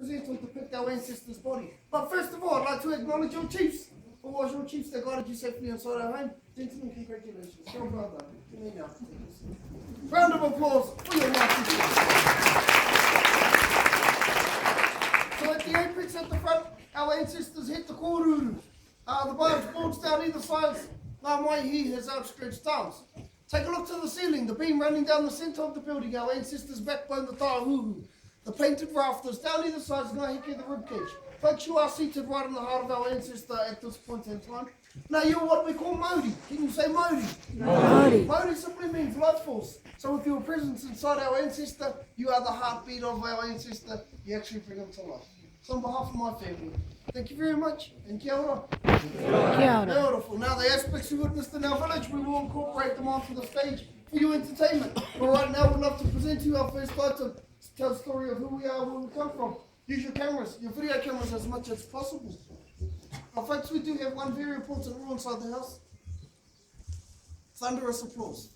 present or depict our ancestors' body. But first of all, I'd like to acknowledge your chiefs. Who was your chiefs that guided you safely inside our home? Gentlemen, congratulations. Well brother. Round of applause for your mighty chiefs. So at the apex at the front, our ancestors hit the koruru. The barbed boards down either side. Ngā Maihi has outstretched arms. Take a look to the ceiling, the beam running down the centre of the building, our ancestors' backbone, the Tāhuhu. The painted rafters, down either side, Ngā Heke, the ribcage. Folks, you are seated right in the heart of our ancestor at this point in time. Now you're what we call Maori. Can you say Maori? Maori. Maori simply means life force. So with your presence inside our ancestor, you are the heartbeat of our ancestor. You actually bring him to life. So on behalf of my family, thank you very much, and kia ora. Kia ora. Beautiful. Now the aspects you witnessed in our village, we will incorporate them onto the stage for your entertainment. But right now we'd love to present to you our first item, to tell the story of who we are, where we come from. Use your cameras, your video cameras as much as possible. Now folks, we do have one very important rule inside the house. Thunderous applause.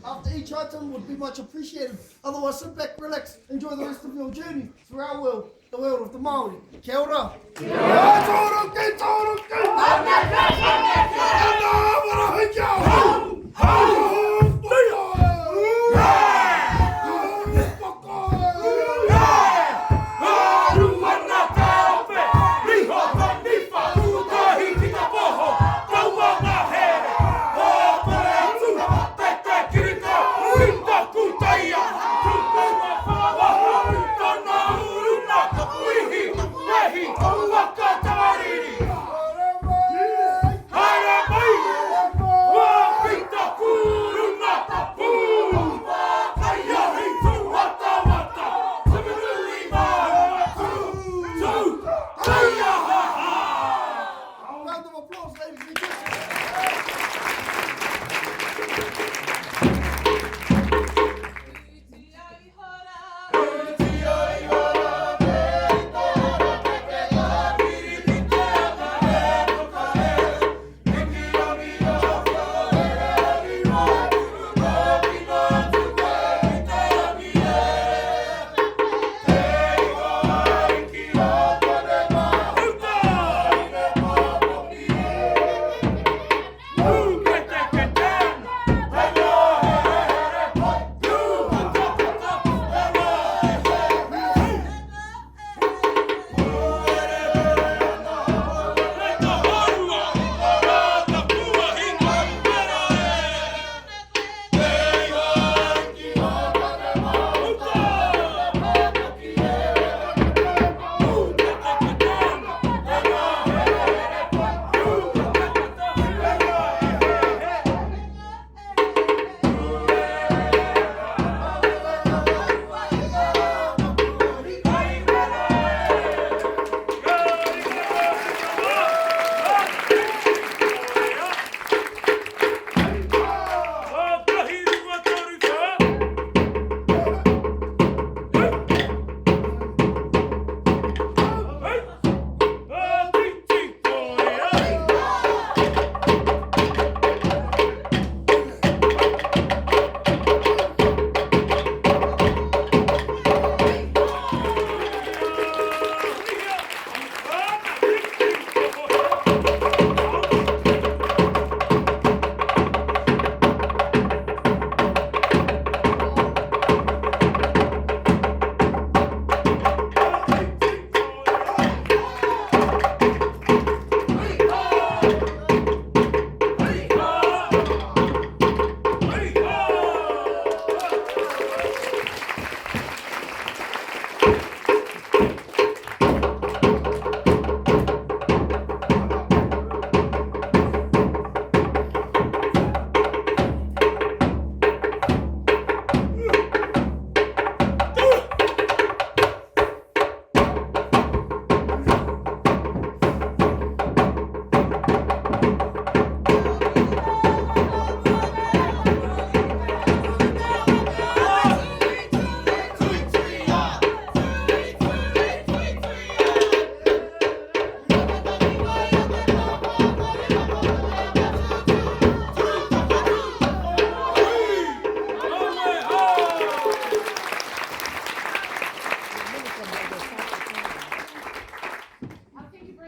After each item would be much appreciated. Otherwise, sit back, relax, enjoy the rest of your journey through our world, the world of the Maori. Kia ora. Kia ora. Tamaki Maori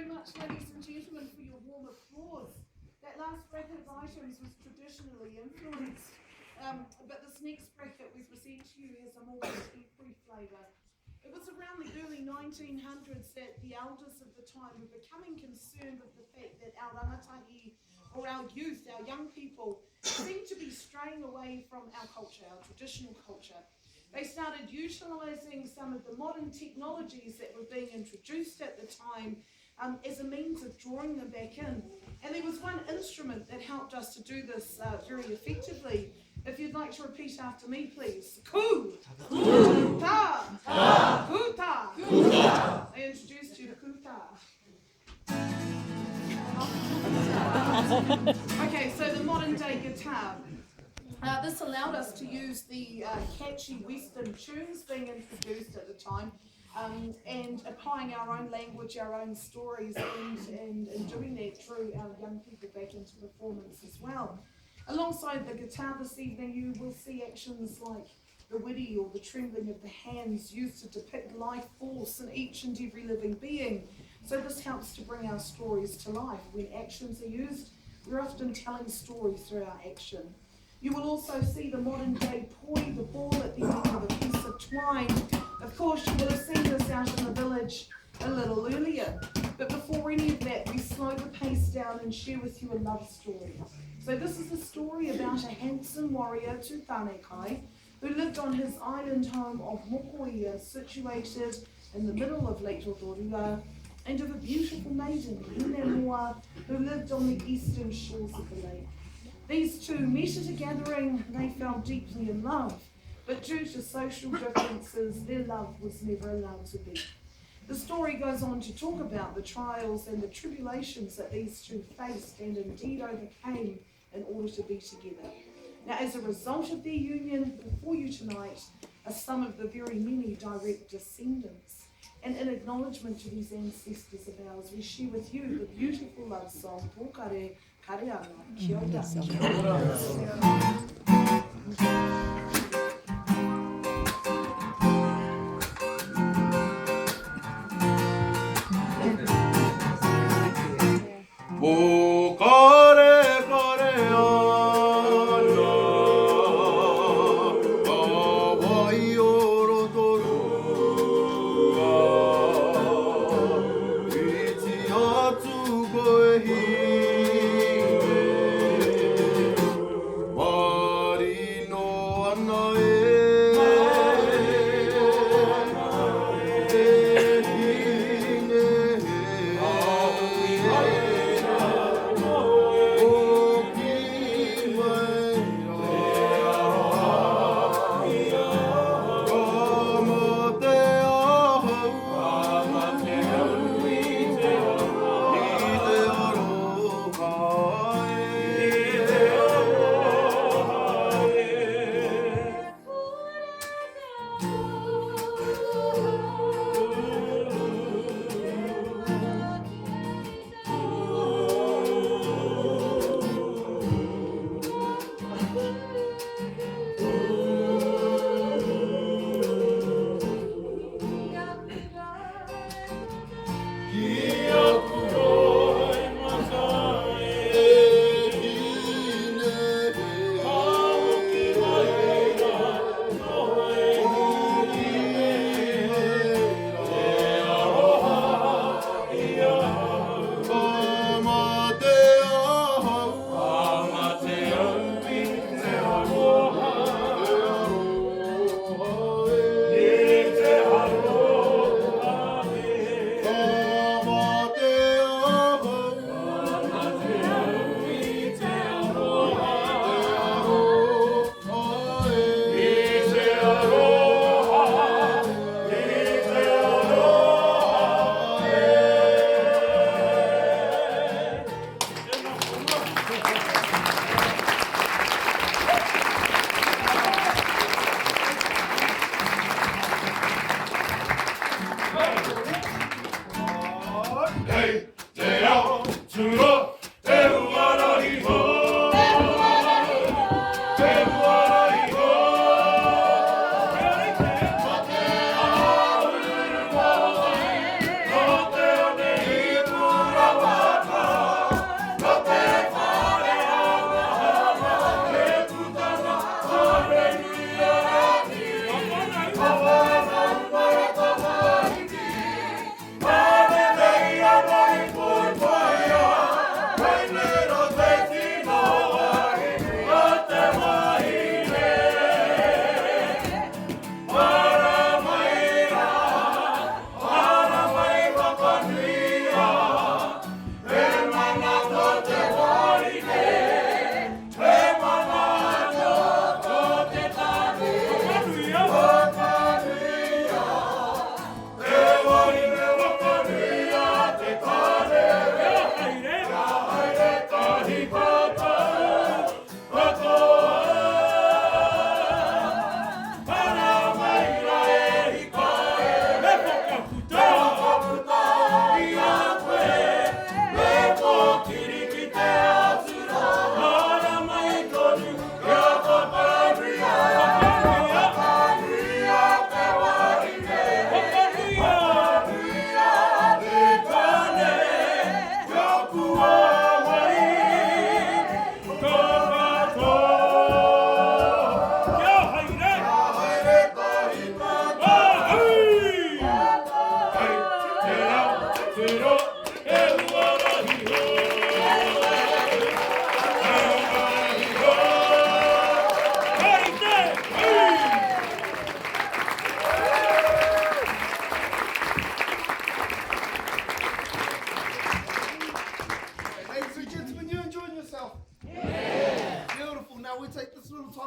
very much, ladies and gentlemen, for your warm applause. That last bracket of items was traditionally influenced, but this next bracket we present to you has a more contemporary flavour. It was around the early 1900s that the elders of the time were becoming concerned with the fact that our rangatahi, or our youth, our young people, seemed to be straying away from our culture, our traditional culture. They started utilising some of the modern technologies that were being introduced at the time as a means of drawing them back in. And there was one instrument that helped us to do this very effectively. If you'd like to repeat after me, please. Ku, ta, kuta. I introduced you to kuta. Okay, so the modern day guitar. This allowed us to use the catchy Western tunes being introduced at the time and applying our own language, our own stories, and doing that through our young people back into performance as well. Alongside the guitar this evening, you will see actions like the witty or the trembling of the hands used to depict life force in each and every living being. So this helps to bring our stories to life. When actions are used, we're often telling stories through our action. You will also see the modern day poi, the ball at the end of a piece of twine. Of course, you will have seen this out in the village a little earlier. But before any of that, we slow the pace down and share with you a love story. So this is the story about a handsome warrior, Tutanekai, who lived on his island home of Mokoia, situated in the middle of Lake Rotorua, and of a beautiful maiden, Hinemoa, who lived on the eastern shores of the lake. These two met at a gathering. They fell deeply in love, but due to social differences, their love was never allowed to be. The story goes on to talk about the trials and the tribulations that these two faced and indeed overcame in order to be together. Now, as a result of their union, before you tonight are some of the very many direct descendants. And in acknowledgement to these ancestors of ours, we share with you the beautiful love song, Pokare Kareana, Kia ora.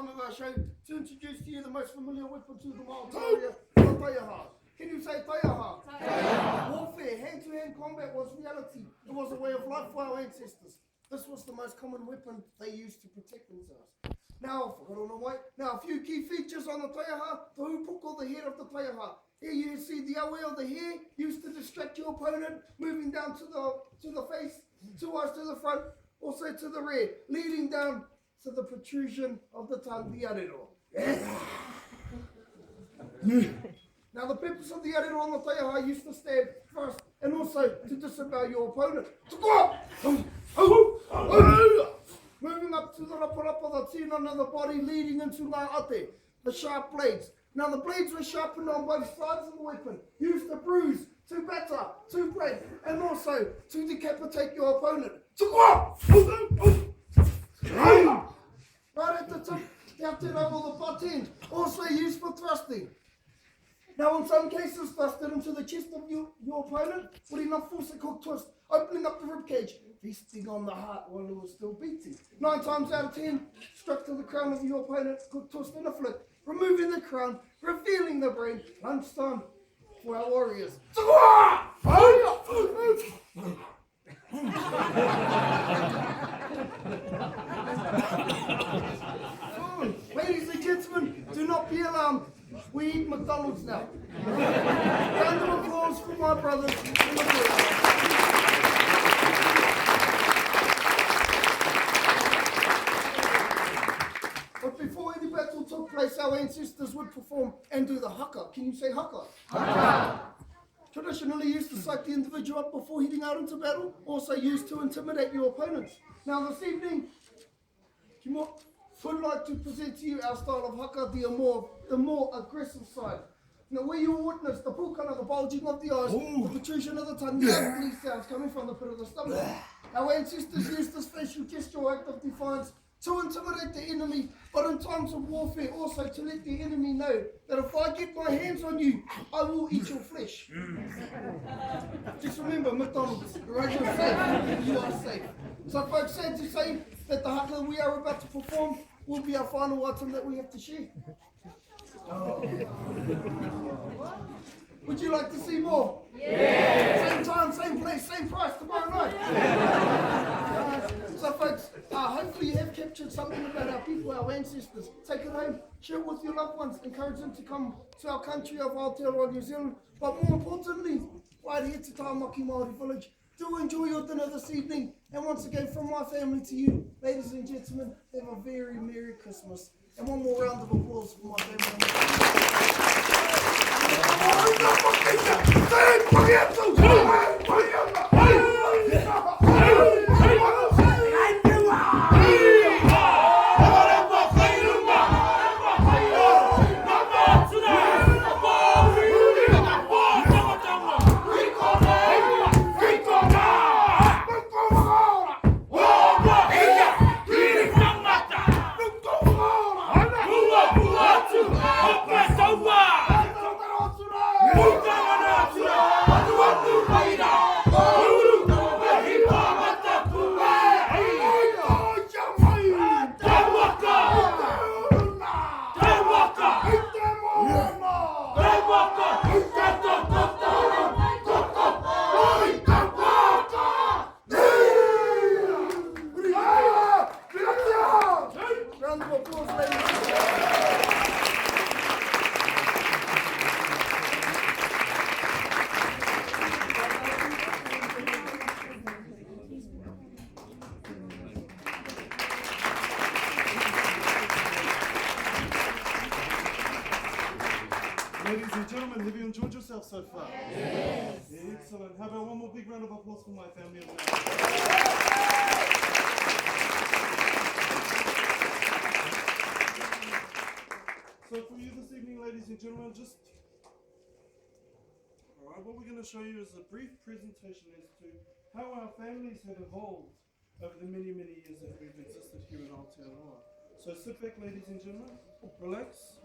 time of our show to introduce to you the most familiar weapon to the wild terrier, the taiaha. Can you say taiaha? Taiaha. Warfare, hand-to-hand combat was reality. It was a way of life for our ancestors. This was the most common weapon they used to protect themselves. Now, a few key features on the taiaha, the hupuko, the head of the taiaha. Here you see the awe of the hair used to distract your opponent, moving down to the face, 2 eyes to the front, also to the rear, leading down to the protrusion of the tongue, the arero. Now the purpose of the arero on the taiaha used to stab first and also to disavow your opponent. Moving up to the raparapa, the tīnana of the body, leading into la ate, the sharp blades. Now the blades were sharpened on both sides of the weapon, used to bruise, to batter, to break, and also to decapitate your opponent. Right at the tip, down to the butt end, also used for thrusting. Now in some cases, thrusted into the chest of your opponent with enough force to cook twist, opening up the ribcage, feasting on the heart while it was still beating. 9 times out of 10, struck to the crown of your opponent, cook twist and a flick, removing the crown, revealing the brain. Lunchtime for our warriors. Ladies and gentlemen, do not be alarmed. We eat McDonald's now. Round of applause for my brothers in the group. But before any battle took place, our ancestors would perform and do the haka. Can you say haka? Haka. Traditionally used to psych the individual up before heading out into battle, also used to intimidate your opponents. Now this evening, would like to present to you our style of haka, the more aggressive side. Now where you will witness the pukana, the bulging of the eyes, the protrusion of the tongue, the ugly sounds coming from the pit of the stomach. Our ancestors used this facial gesture act of defiance to intimidate the enemy, but in times of warfare also to let the enemy know that if I get my hands on you, I will eat your flesh. Just remember, McDonald's, right? You're safe. You are safe. So folks, sad to say that the haka we are about to perform will be our final item that we have to share. Would you like to see more? Yeah. Same time, same place, same price tomorrow night. So folks, hopefully you have captured something about our people, our ancestors. Take it home, share it with your loved ones, encourage them to come to our country of Aotearoa, New Zealand. But more importantly, right here to Tamaki Maori Village. Do enjoy your dinner this evening. And once again, from my family to you, ladies and gentlemen, have a very Merry Christmas. And one more round of applause for my family. Ladies and gentlemen, have you enjoyed yourself so far? Yes. Excellent. How about one more big round of applause for my family? So for you this evening, ladies and gentlemen, what we're going to show you is a brief presentation as to how our families have evolved over the many, many years that we've existed here in Aotearoa. So sit back, ladies and gentlemen, relax,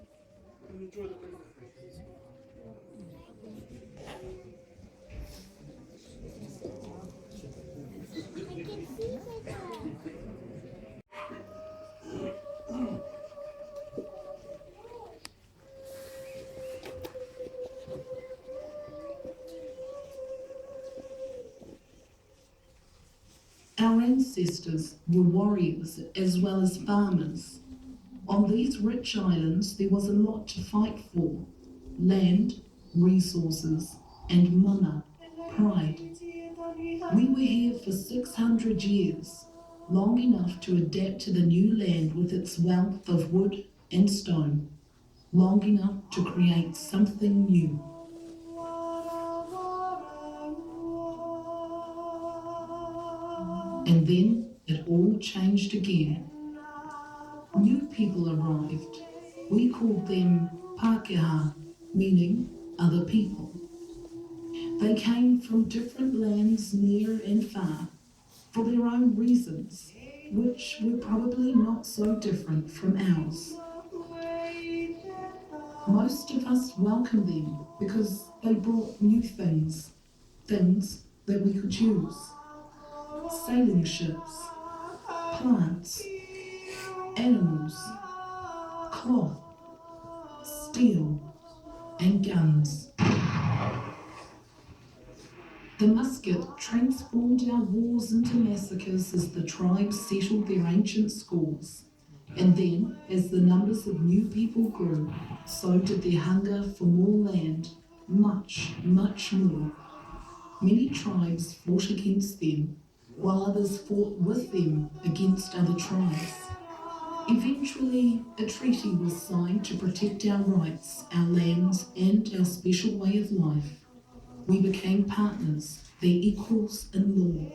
and enjoy the presentation. Our ancestors were warriors as well as farmers. On these rich islands, there was a lot to fight for: land, resources, and mana, pride. We were here for 600 years, long enough to adapt to the new land with its wealth of wood and stone, long enough to create something new. And then it all changed again. New people arrived. We called them Pākehā, meaning other people. They came from different lands near and far for their own reasons, which were probably not so different from ours. Most of us welcomed them because they brought new things, things that we could use. Sailing ships, plants, animals, cloth, steel, and guns. The musket transformed our wars into massacres as the tribes settled their ancient scores. And then, as the numbers of new people grew, so did their hunger for more land, much, much more. Many tribes fought against them, while others fought with them against other tribes. Eventually, a treaty was signed to protect our rights, our lands, and our special way of life. We became partners, their equals in law.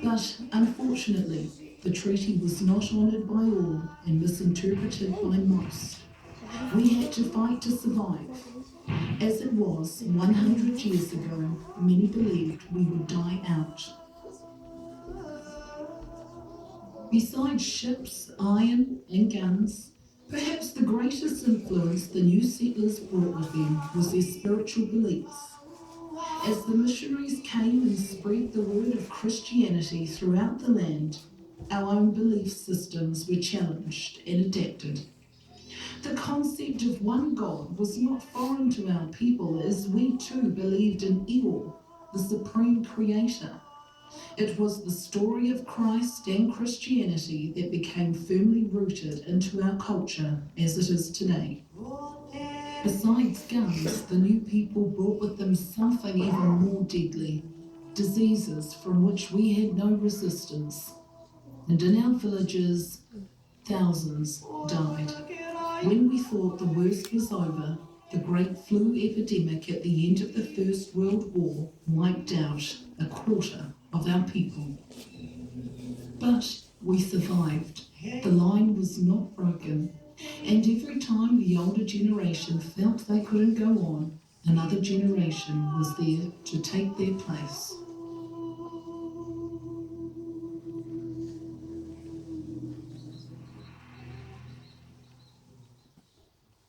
But unfortunately, the treaty was not honoured by all and misinterpreted by most. We had to fight to survive. As it was 100 years ago, many believed we would die out. Besides ships, iron, and guns, perhaps the greatest influence the new settlers brought with them was their spiritual beliefs. As the missionaries came and spread the word of Christianity throughout the land, our own belief systems were challenged and adapted. The concept of one God was not foreign to our people, as we too believed in Eo, the supreme creator. It was the story of Christ and Christianity that became firmly rooted into our culture as it is today. Besides guns, the new people brought with them something even more deadly: diseases from which we had no resistance. And in our villages, thousands died. When we thought the worst was over, the great flu epidemic at the end of the First World War wiped out a quarter of our people. But we survived. The line was not broken. And every time the older generation felt they couldn't go on, another generation was there to take their place.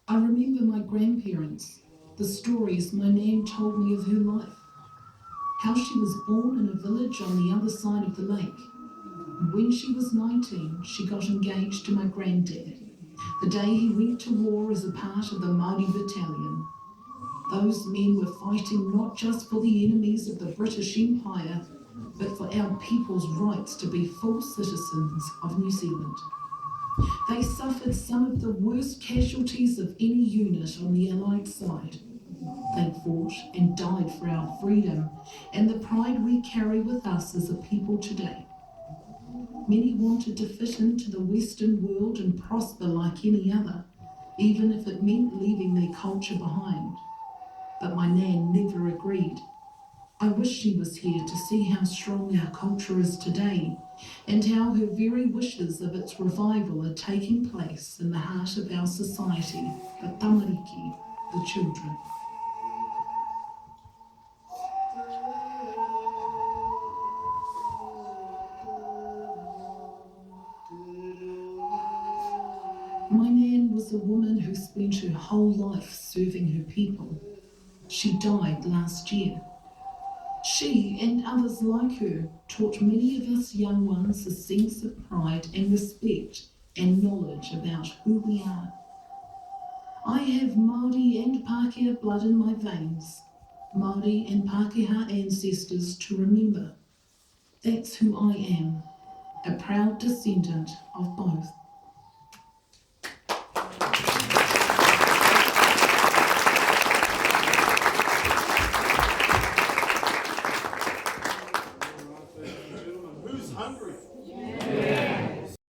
I remember my grandparents, the stories my nan told me of her life. How she was born in a village on the other side of the lake. And when she was 19, she got engaged to my granddad, the day he went to war as a part of the Maori Battalion. Those men were fighting not just for the enemies of the British Empire, but for our people's rights to be full citizens of New Zealand. They suffered some of the worst casualties of any unit on the Allied side. They fought and died for our freedom and the pride we carry with us as a people today. Many wanted to fit into the Western world and prosper like any other, even if it meant leaving their culture behind. But my nan never agreed. I wish she was here to see how strong our culture is today, and how her very wishes of its revival are taking place in the heart of our society, the tamariki, the children. My nan was a woman who spent her whole life serving her people. She died last year. She and others like her taught many of us young ones a sense of pride and respect and knowledge about who we are. I have Māori and Pākehā blood in my veins, Māori and Pākehā ancestors to remember. That's who I am, a proud descendant of both.